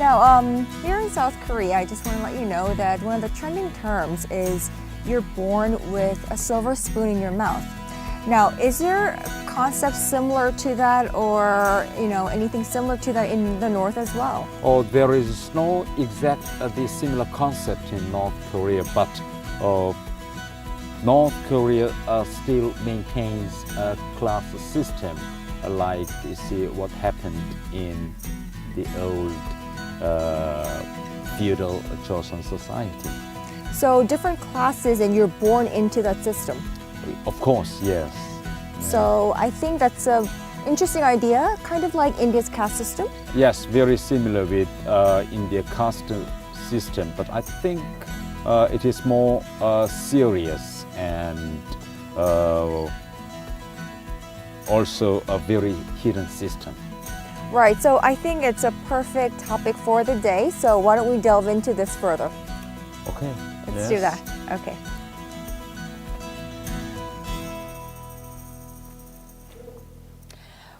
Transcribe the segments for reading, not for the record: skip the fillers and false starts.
Now, here in South Korea, I just want to let you know that one of the trending terms is you're born with a silver spoon in your mouth. Now, is there a concept similar to that, or anything similar to that in the North as well? Oh, there is no exact similar concept in North Korea, but North Korea still maintains a class system, like you see what happened in the old feudal Joseon society. So different classes, and you're born into that system. Of course, yes. So I think that's an interesting idea, kind of like India's caste system. Yes, very similar with India caste system, but I think it is more serious and also a very hidden system. Right, so I think it's a perfect topic for the day. So why don't we delve into this further? Okay. Let's do that. Okay.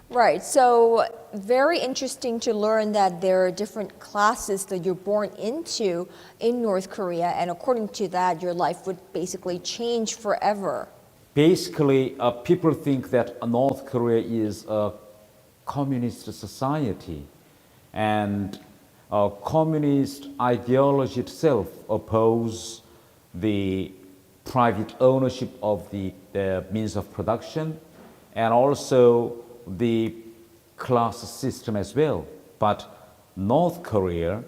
Right, so very interesting to learn that there are different classes that you're born into in North Korea, and according to that, your life would basically change forever. Basically, people think that North Korea is a communist society, and communist ideology itself opposes the private ownership of the means of production and also the class system as well. But North Korea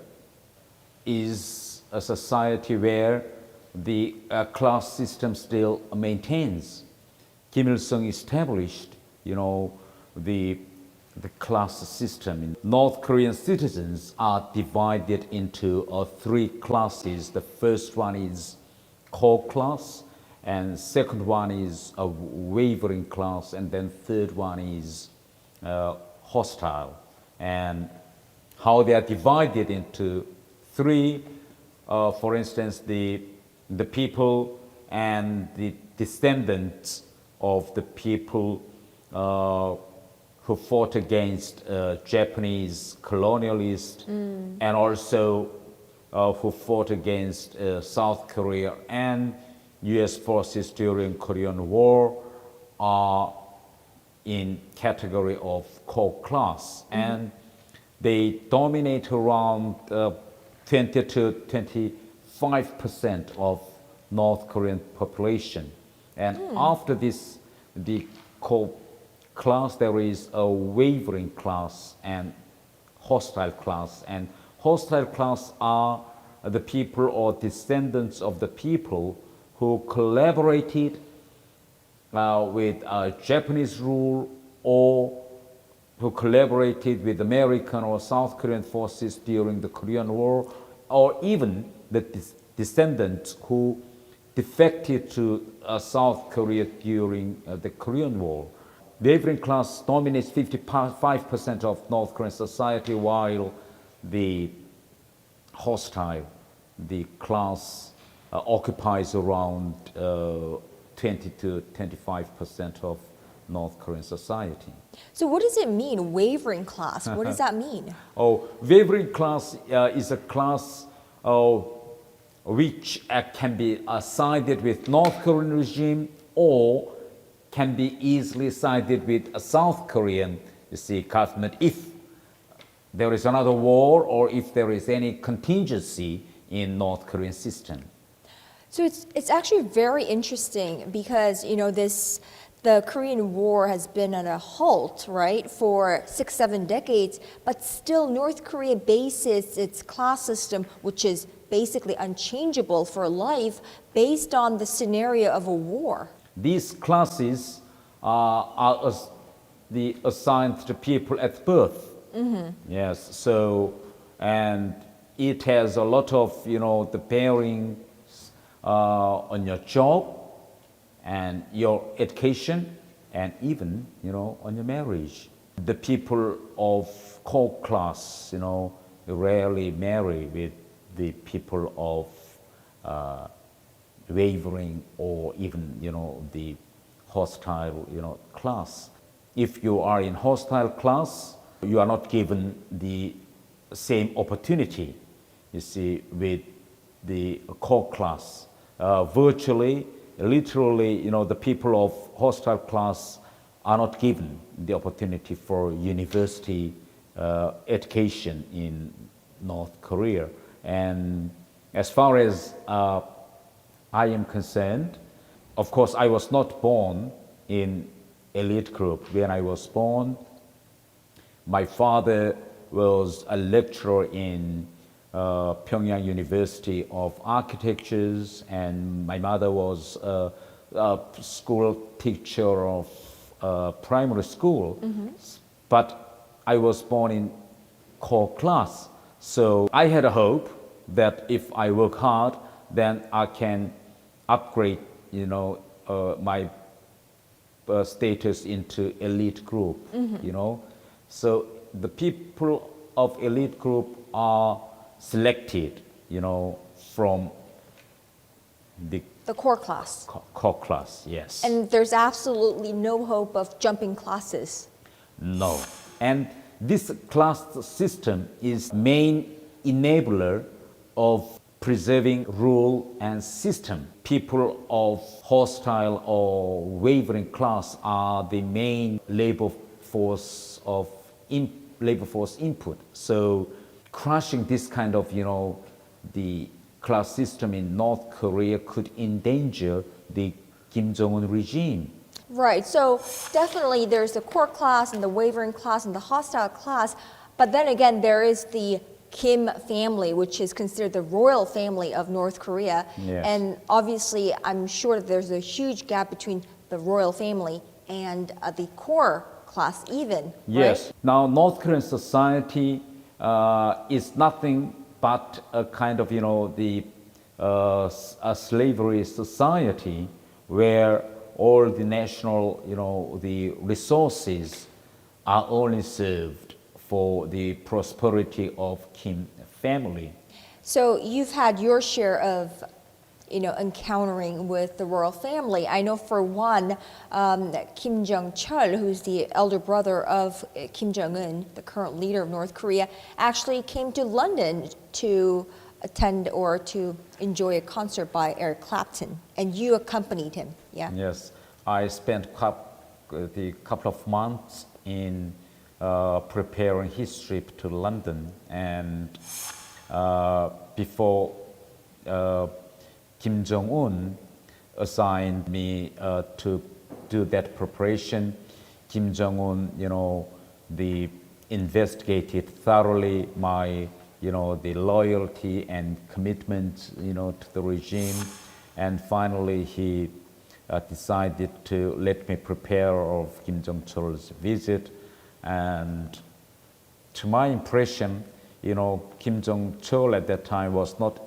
is a society where the class system still maintains. Kim Il-sung established, the class system. North Korean citizens are divided into three classes. The first one is core class, and second one is a wavering class, and then third one is hostile. And how they are divided into three, for instance, the people and the descendants of the people who fought against Japanese colonialists and also who fought against South Korea and US forces during Korean War are in category of core class, and they dominate around 20 to 25% of North Korean population. And after this, the core class, there is a wavering class and hostile class. And hostile class are the people or descendants of the people who collaborated with Japanese rule, or who collaborated with American or South Korean forces during the Korean War, or even the descendants who defected to South Korea during the Korean War. The wavering class dominates 55% of North Korean society, while the hostile, the class occupies around 20 to 25% of North Korean society. So what does it mean, wavering class? What does that mean? Wavering class is a class which can be sided with North Korean regime or can be easily sided with a South Korean, government if there is another war or if there is any contingency in North Korean system. So it's actually very interesting because the Korean War has been at a halt, right, for 6-7 decades, but still North Korea bases its class system, which is basically unchangeable for life, based on the scenario of a war. These classes are assigned to people at birth. Yes, so, and it has a lot of, the bearing on your job and your education and even, on your marriage. The people of core class, rarely marry with the people of wavering or even, the hostile, class. If you are in hostile class, you are not given the same opportunity, you see, with the core class. Virtually, literally, the people of hostile class are not given the opportunity for university education in North Korea. And as far as I am concerned, of course, I was not born in elite group. When I was born, my father was a lecturer in Pyongyang University of Architectures, and my mother was a school teacher of primary school. But I was born in core class. So I had a hope that if I work hard, then I can upgrade, my status into elite group, So the people of elite group are selected, from the core class. core class, yes. And there's absolutely no hope of jumping classes. No. And this class system is main enabler of preserving rule and system. People of hostile or wavering class are the main labor force input. So crushing this kind of, the class system in North Korea could endanger the Kim Jong-un regime. Right, so definitely there's the core class and the wavering class and the hostile class, but then again there is the Kim family, which is considered the royal family of North Korea. Yes. And obviously I'm sure that there's a huge gap between the royal family and the core class even, Yes. right? Now North Korean society is nothing but a kind of, a slavery society where all the national, the resources are only served for the prosperity of Kim family. So you've had your share of, encountering with the royal family. I know for one, Kim Jong-chul, who's the elder brother of Kim Jong-un, the current leader of North Korea, actually came to London to attend or to enjoy a concert by Eric Clapton, and you accompanied him. Yeah. Yes, I spent the couple of months in preparing his trip to London, and before Kim Jong-un assigned me to do that preparation, Kim Jong-un, the investigated thoroughly my, the loyalty and commitment, to the regime, and finally he decided to let me prepare of Kim Jong-chul's visit. And to my impression, Kim Jong-chul at that time was not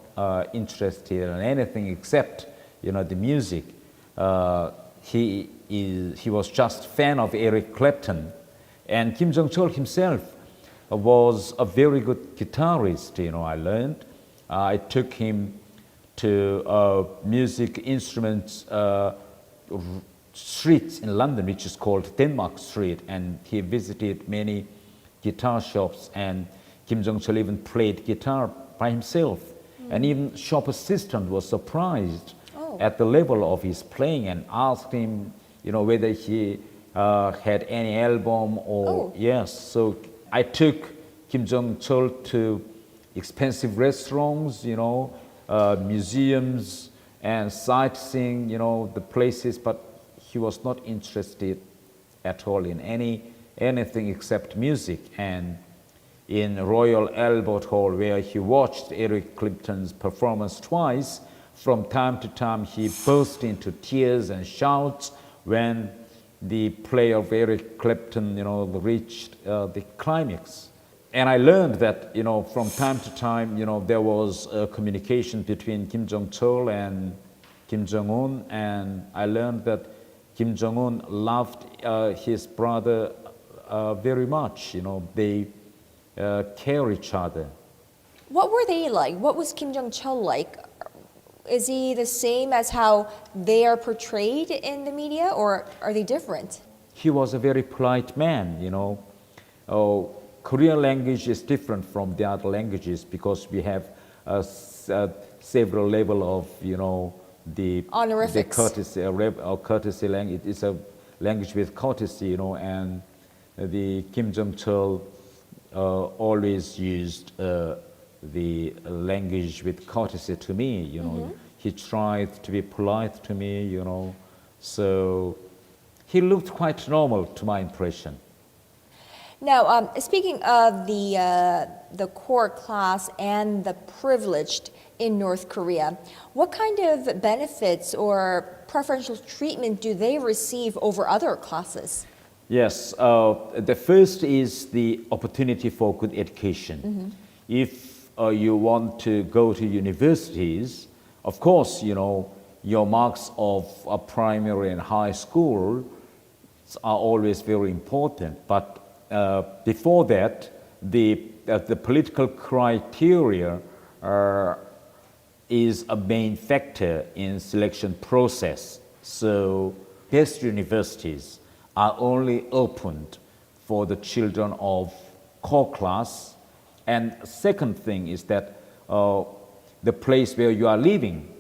interested in anything except, the music. He was just fan of Eric Clapton, and Kim Jong-chul himself was a very good guitarist. I learned. I took him to music instruments streets in London, which is called Denmark Street, and he visited many guitar shops, and Kim Jong-chul even played guitar by himself. And even shop assistant was surprised at the level of his playing and asked him, whether he had any album or yes. So I took Kim Jong-chul to expensive restaurants, museums and sightseeing, the places, but he was not interested at all in anything except music. And in Royal Albert Hall, where he watched Eric Clapton's performance twice, from time to time he burst into tears and shouts when the play of Eric Clapton, reached the climax. And I learned that, from time to time, there was a communication between Kim Jong-chul and Kim Jong-un, and I learned that Kim Jong-un loved his brother very much. They care each other. What were they like? What was Kim Jong-chul like? Is he the same as how they are portrayed in the media, or are they different? He was a very polite man, Korean language is different from the other languages because we have several level of, the Honorifics. courtesy language. It's a language with courtesy, and the Kim Jong-chul always used the language with courtesy to me, He tried to be polite to me, so he looked quite normal to my impression. Now, speaking of the core class and the privileged in North Korea, what kind of benefits or preferential treatment do they receive over other classes? Yes, the first is the opportunity for good education. If you want to go to universities, of course, your marks of a primary and high school are always very important. But before that, the political criteria is a main factor in selection process. So best universities are only opened for the children of core class. And second thing is that the place where you are living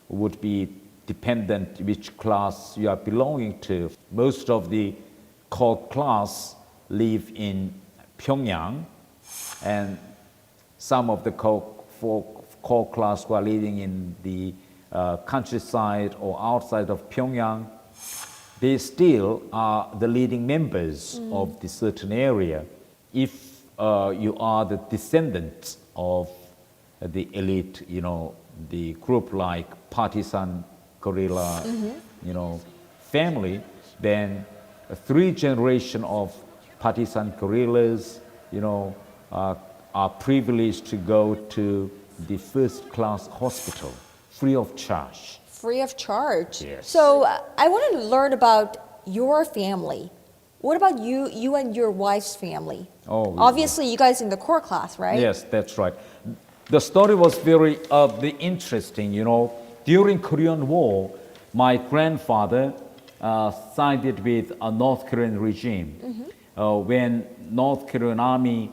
would be dependent which class you are belonging to. Most of the core class live in Pyongyang, and some of the core class who are living in the countryside or outside of Pyongyang, they still are the leading members of the certain area. If you are the descendants of the elite, the group like partisan guerrilla, family, then 3 generations of partisan guerrillas, are privileged to go to the first-class hospital free of charge. Free of charge. Yes. So I want to learn about your family. What about you and your wife's family? Oh, Obviously, you guys in the core class, right? Yes, that's right. The story was very interesting. During Korean War, my grandfather sided with a North Korean regime. When North Korean army,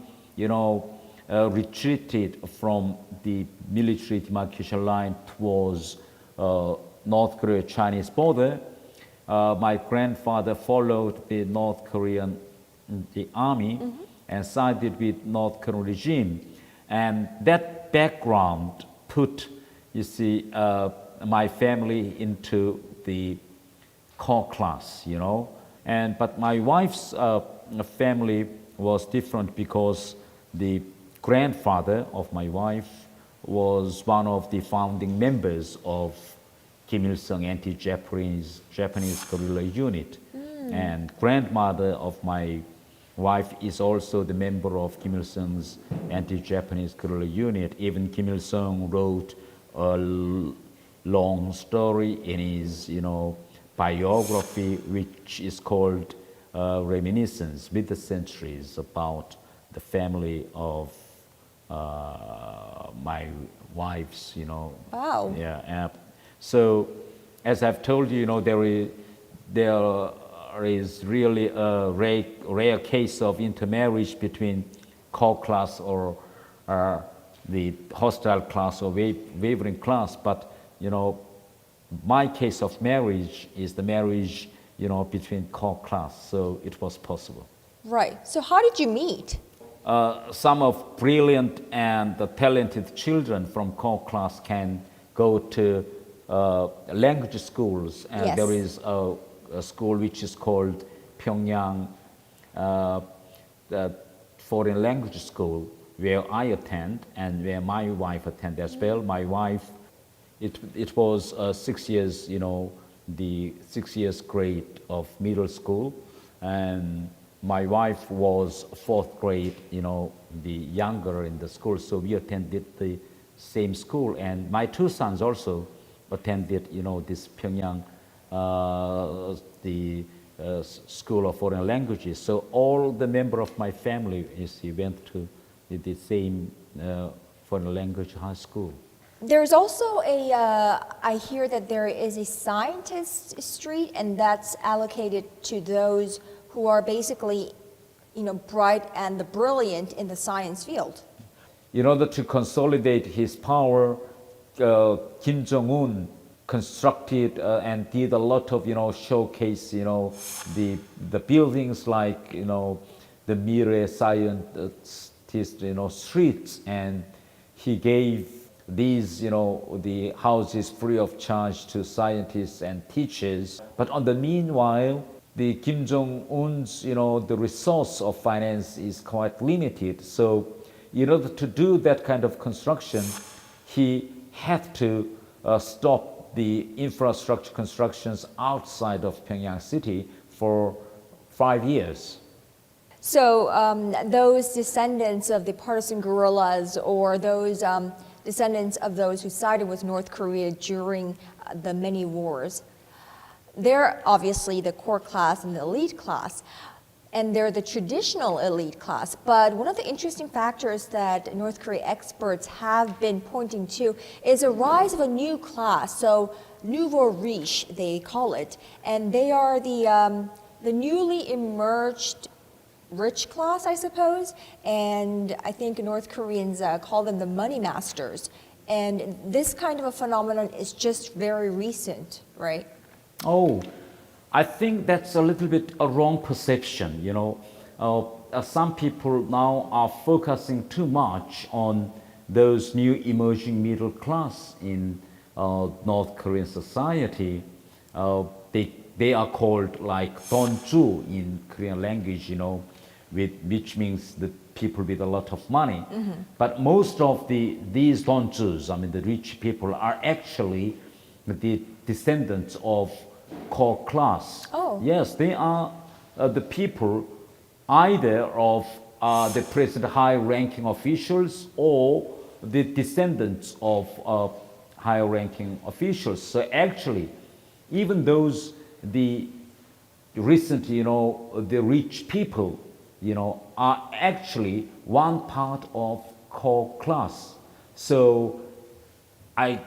retreated from the military demarcation line towards North Korea-Chinese border, my grandfather followed the North Korean army and sided with North Korean regime. And that background put, my family into the core class, But my wife's family was different because the grandfather of my wife was one of the founding members of Kim Il-sung anti-Japanese guerrilla unit. And grandmother of my wife is also the member of Kim Il-sung's anti-Japanese guerrilla unit. Even Kim Il-sung wrote a long story in his, biography, which is called Reminiscence with the Centuries, about the family of my wife's, Wow. Yeah. So, as I've told you, there is really a rare case of intermarriage between core class or the hostile class or wavering class. But, my case of marriage is the marriage, between core class. So it was possible. Right. So how did you meet? Some of brilliant and talented children from core class can go to language schools, and Yes. there is a school which is called Pyongyang Foreign Language School, where I attend and where my wife attend as well. My wife, it was 6 years, the 6 years grade of middle school, and my wife was 4th grade, the younger in the school, so we attended the same school. And my 2 sons also attended, this Pyongyang, the School of Foreign Languages. So all the member of my family went to the same foreign language high school. There's also I hear that there is a scientist street, and that's allocated to those who are basically, bright and the brilliant in the science field. In order to consolidate his power, Kim Jong-un constructed and did a lot of showcase the buildings like the Mire scientist streets, and he gave these the houses free of charge to scientists and teachers. But on the meanwhile, the Kim Jong-un's the resource of finance is quite limited. So in order to do that kind of construction, he had to stop the infrastructure constructions outside of Pyongyang city for 5 years. So those descendants of the partisan guerrillas, or those descendants of those who sided with North Korea during the many wars, they're obviously the core class and the elite class, and they're the traditional elite class. But one of the interesting factors that North Korea experts have been pointing to is a rise of a new class, so nouveau riche, they call it, and they are the newly emerged rich class, I suppose, and I think North Koreans call them the money masters. And this kind of a phenomenon is just very recent, right? Oh, I think that's a little bit a wrong perception. Some people now are focusing too much on those new emerging middle class in North Korean society. They are called like donju in Korean language, which means the people with a lot of money. Mm-hmm. But most of these donjus, the rich people, are actually the descendants of core class. Oh. Yes, they are the people either of the present high-ranking officials or the descendants of high-ranking officials. So actually, even those the recent, the rich people, are actually one part of core class. So I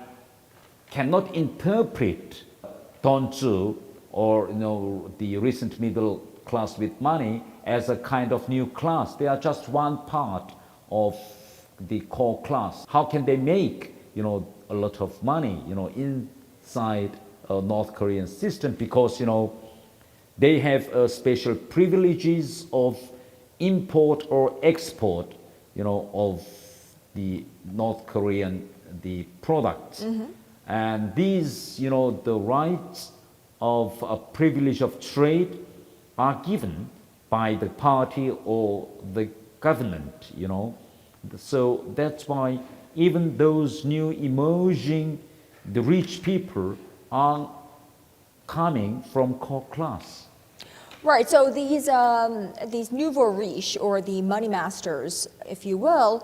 cannot interpret donju or the recent middle class with money as a kind of new class. They are just one part of the core class. How can they make a lot of money inside a North Korean system? Because they have special privileges of import or export of the North Korean the products. Mm-hmm. And these, the rights of a privilege of trade are given by the party or the government, So that's why even those new emerging, the rich people are coming from core class. Right, so these nouveau riche, or the money masters, if you will,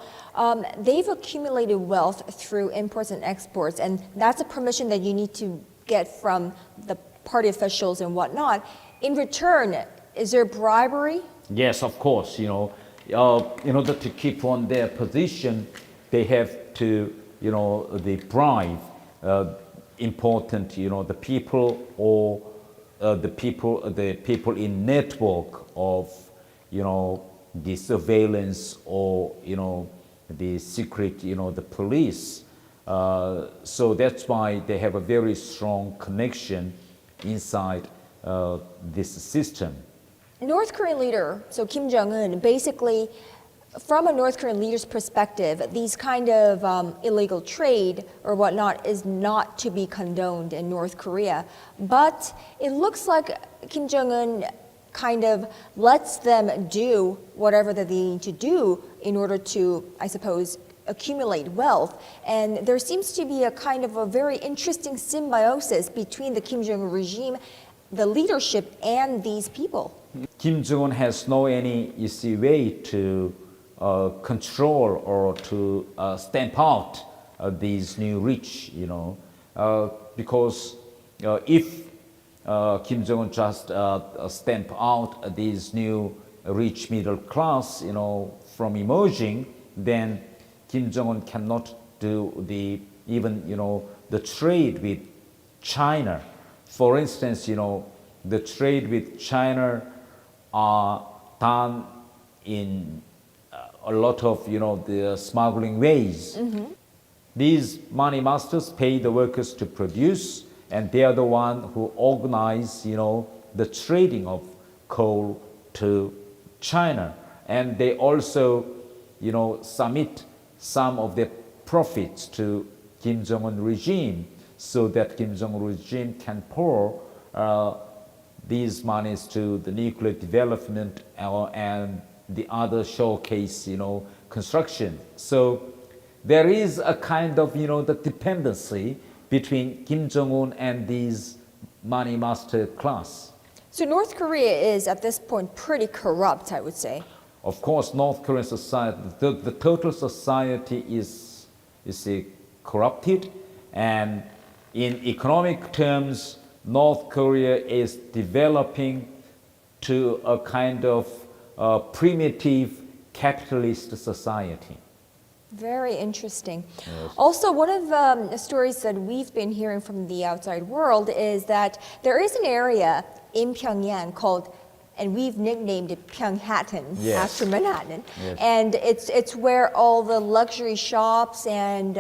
they've accumulated wealth through imports and exports, and that's a permission that you need to get from the party officials and whatnot. In return, is there bribery? Yes, of course. In order to keep on their position, they have to, they bribe important, the people or the people in network of, the surveillance or, the secret, the police. So that's why they have a very strong connection inside this system. North Korean leader, so Kim Jong-un, basically, from a North Korean leader's perspective, these kind of illegal trade or whatnot is not to be condoned in North Korea. But it looks like Kim Jong-un kind of lets them do whatever that they need to do in order to, I suppose, accumulate wealth. And there seems to be a kind of a very interesting symbiosis between the Kim Jong-un regime, the leadership, and these people. Kim Jong-un has no any easy way to control or to stamp out these new rich, because if Kim Jong-un just stamp out these new rich middle class, from emerging, then Kim Jong-un cannot do even the trade with China. For instance, the trade with China are done in a lot of, the smuggling ways. These money masters pay the workers to produce, and they are the one who organize, the trading of coal to China. And they also, submit some of their profits to Kim Jong-un regime so that Kim Jong-un regime can pour these monies to the nuclear development and the other showcase, construction. So there is a kind of, the dependency between Kim Jong-un and these money master class. So North Korea is at this point pretty corrupt, I would say. Of course, North Korean society, the total society is corrupted, and in economic terms, North Korea is developing to a kind of primitive capitalist society. Very interesting. Yes. Also, one of the stories that we've been hearing from the outside world is that there is an area in Pyongyang called, and we've nicknamed it Pyonghattan, Yes. after Manhattan. Yes. And it's where all the luxury shops and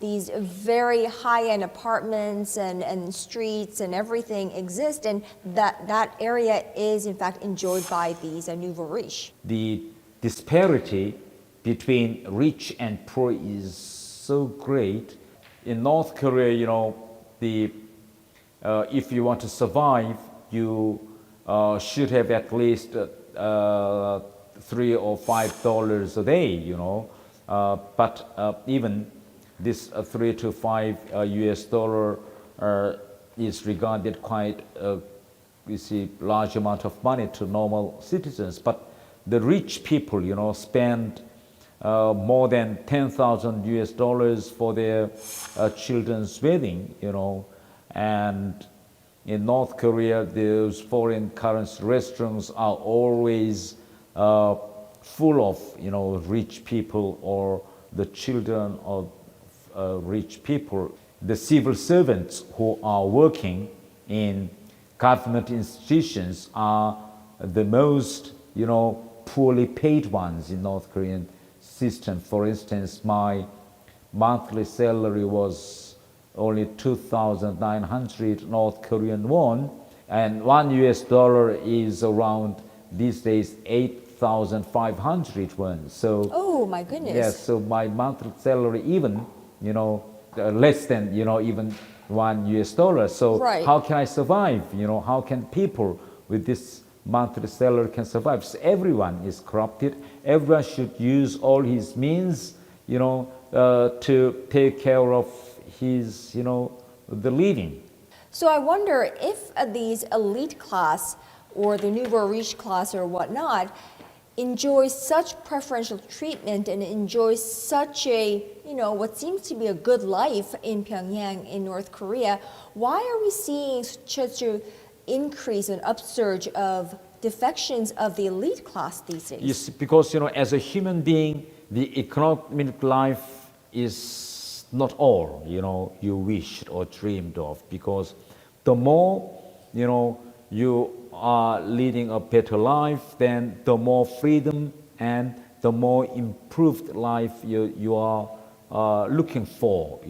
these very high-end apartments and streets and everything exist, and that area is in fact enjoyed by these nouveau riche. The disparity between rich and poor is so great. In North Korea, if you want to survive, you should have at least $3 or $5 a day, but even this $3 to $5 US dollar is regarded quite large amount of money to normal citizens. But the rich people, spend more than 10,000 US dollars for their children's wedding, and in North Korea, those foreign currency restaurants are always full of, rich people or the children of rich people. The civil servants who are working in government institutions are the most, poorly paid ones in North Korean system. For instance, my monthly salary was only 2,900 North Korean won, and $1 US is around these days 8,500 won. So, Oh my goodness. yes, so my monthly salary even, less than, even $1 US. So Right. how can I survive? How can people with this monthly salary can survive? So everyone is corrupted. Everyone should use all his means, to take care of his, the living. So I wonder if these elite class or the nouveau riche class or whatnot enjoys such preferential treatment and enjoys such a, what seems to be a good life in Pyongyang in North Korea, why are we seeing such an increase, an upsurge of defections of the elite class these days? Yes, because, as a human being, the economic life is not all, you wished or dreamed of, because the more, you are leading a better life, then the more freedom and the more improved life you are looking for,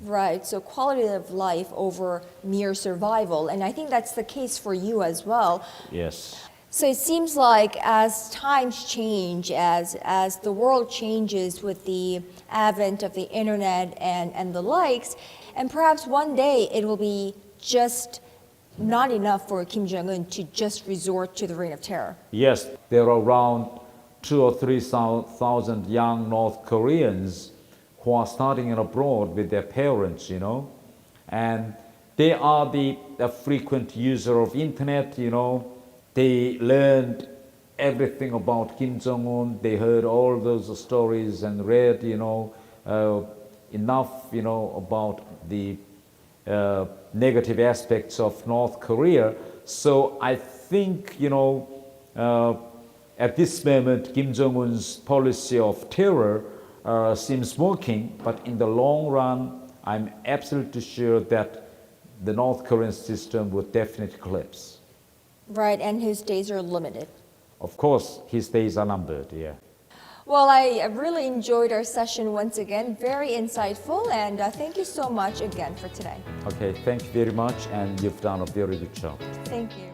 Right, so quality of life over mere survival, and I think that's the case for you as well. Yes. So it seems like as times change, as the world changes with the advent of the internet and the likes, and perhaps one day it will be just not enough for Kim Jong-un to just resort to the reign of terror. Yes, there are around 2,000 or 3,000 young North Koreans who are studying abroad with their parents, and they are the frequent user of internet, They learned everything about Kim Jong-un. They heard all those stories and read, enough, about the negative aspects of North Korea. So I think, at this moment, Kim Jong-un's policy of terror seems working, but in the long run, I'm absolutely sure that the North Korean system would definitely collapse. Right, and his days are limited. of course, his days are numbered. Yeah. Well, I really enjoyed our session once again. Very insightful, and thank you so much again for today. Okay, thank you very much, and you've done a very good job. Thank you.